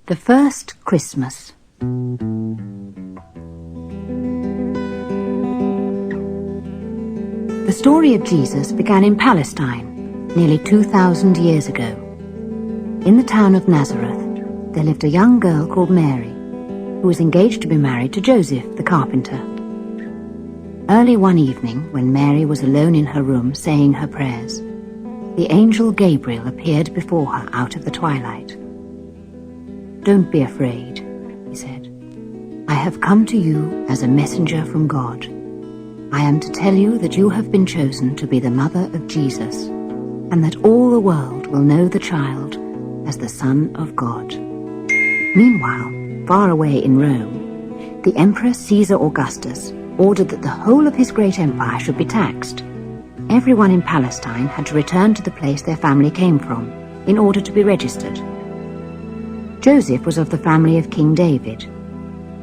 The First Christmas. The story of Jesus began in Palestine, nearly 2,000 years ago. In the town of Nazareth, there lived a young girl called Mary, who was engaged to be married to Joseph, the carpenter. Early one evening, when Mary was alone in her room saying her prayers, the angel Gabriel appeared before her out of the twilight. "Don't be afraid," he said. "I have come to you as a messenger from God. I am to tell you that you have been chosen to be the mother of Jesus, and that all the world will know the child as the Son of God." Meanwhile, far away in Rome, the Emperor Caesar Augustus ordered that the whole of his great empire should be taxed. Everyone in Palestine had to return to the place their family came from in order to be registered. Joseph was of the family of King David,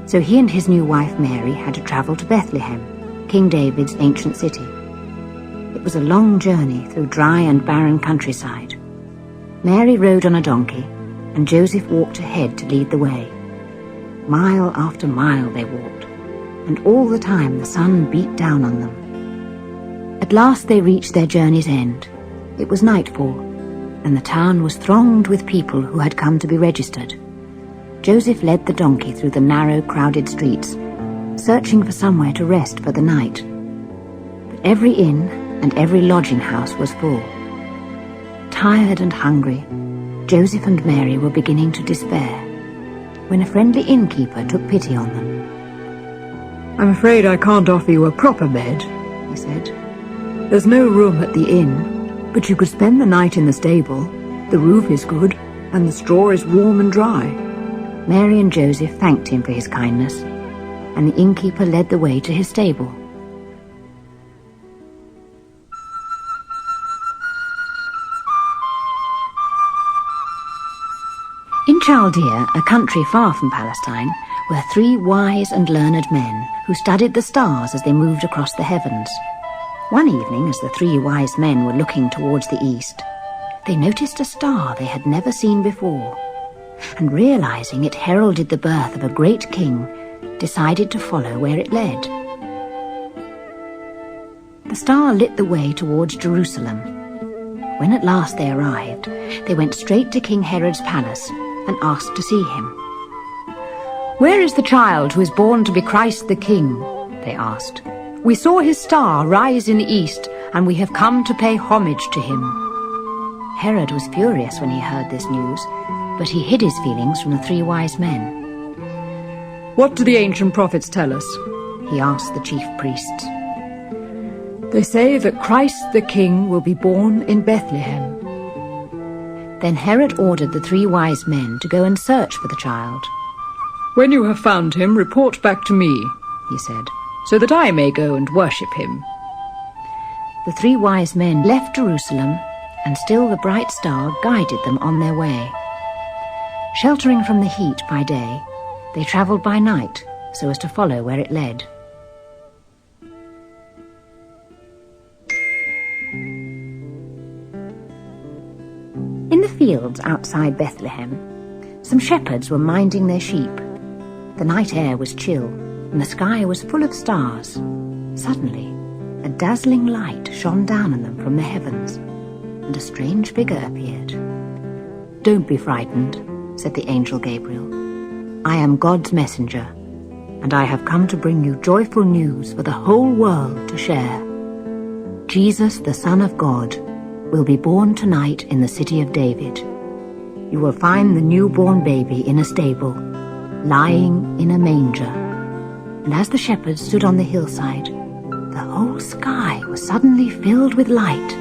so he and his new wife Mary had to travel to Bethlehem, King David's ancient city. It was a long journey through dry and barren countryside. Mary rode on a donkey, and Joseph walked ahead to lead the way. Mile after mile they walked, and all the time the sun beat down on them. At last they reached their journey's end. It was nightfall, and the town was thronged with people who had come to be registered. Joseph led the donkey through the narrow, crowded streets, searching for somewhere to rest for the night. But every inn and every lodging house was full. Tired and hungry, Joseph and Mary were beginning to despair, when a friendly innkeeper took pity on them. "I'm afraid I can't offer you a proper bed," he said. "There's no room at the inn, but you could spend the night in the stable. The roof is good, and the straw is warm and dry." Mary and Joseph thanked him for his kindness, and the innkeeper led the way to his stable. In Chaldea, a country far from Palestine, were 3 wise and learned men who studied the stars as they moved across the heavens. One evening, as the 3 wise men were looking towards the east, they noticed a star they had never seen before, and realizing it heralded the birth of a great king, decided to follow where it led. The star lit the way towards Jerusalem. When at last they arrived, they went straight to King Herod's palace and asked to see him. "Where is the child who is born to be Christ the King?" they asked. "We saw his star rise in the east, and we have come to pay homage to him." Herod was furious when he heard this news, but he hid his feelings from the 3 wise men. "What do the ancient prophets tell us?" he asked the chief priests. "They say that Christ the King will be born in Bethlehem." Then Herod ordered the 3 wise men to go and search for the child. "When you have found him, report back to me," he said, "so that I may go and worship him." The 3 wise men left Jerusalem, and still the bright star guided them on their way. Sheltering from the heat by day, they travelled by night so as to follow where it led. In the fields outside Bethlehem, some shepherds were minding their sheep. The night air was chill, and the sky was full of stars. Suddenly, a dazzling light shone down on them from the heavens, and a strange figure appeared. "Don't be frightened," said the angel Gabriel. "I am God's messenger, and I have come to bring you joyful news for the whole world to share. Jesus, the Son of God, will be born tonight in the city of David. You will find the newborn baby in a stable, lying in a manger." And as the shepherds stood on the hillside, the whole sky was suddenly filled with light.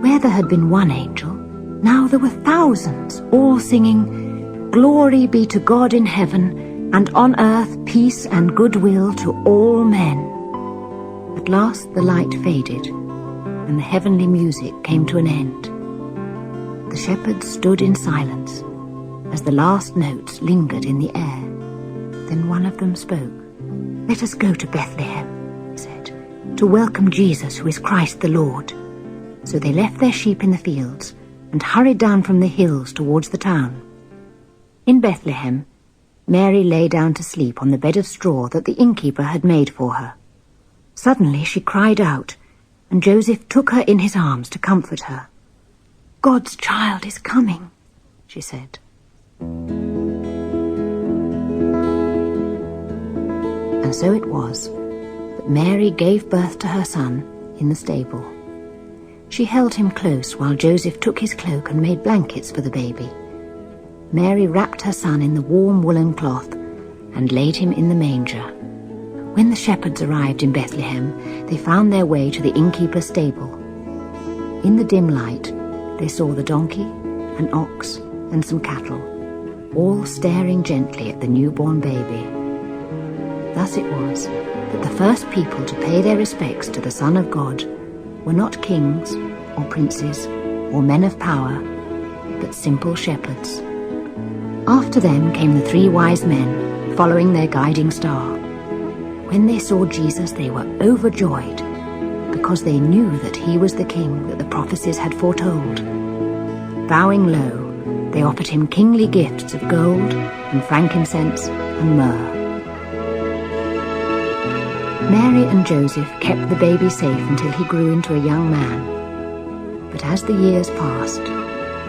Where there had been one angel, now there were thousands, all singing, "Glory be to God in heaven, and on earth peace and goodwill to all men." At last the light faded, and the heavenly music came to an end. The shepherds stood in silence as the last notes lingered in the air. Then one of them spoke. "Let us go to Bethlehem," he said, "to welcome Jesus, who is Christ the Lord." So they left their sheep in the fields and hurried down from the hills towards the town. In Bethlehem, Mary lay down to sleep on the bed of straw that the innkeeper had made for her. Suddenly she cried out, and Joseph took her in his arms to comfort her. "God's child is coming," she said. And so it was that Mary gave birth to her son in the stable. She held him close while Joseph took his cloak and made blankets for the baby. Mary wrapped her son in the warm woolen cloth and laid him in the manger. When the shepherds arrived in Bethlehem, they found their way to the innkeeper's stable. In the dim light, they saw the donkey, an ox, and some cattle, all staring gently at the newborn baby. Thus it was that the first people to pay their respects to the Son of God were not kings or princes or men of power, but simple shepherds. After them came the 3 wise men, following their guiding star. When they saw Jesus, they were overjoyed, because they knew that he was the king that the prophecies had foretold. Bowing low, they offered him kingly gifts of gold and frankincense and myrrh. Mary and Joseph kept the baby safe until he grew into a young man. But as the years passed,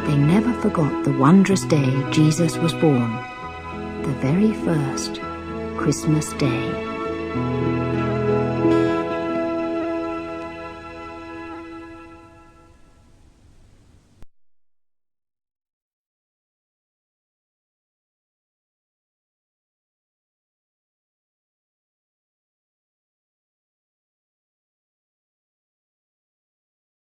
they never forgot the wondrous day Jesus was born, the very first Christmas Day.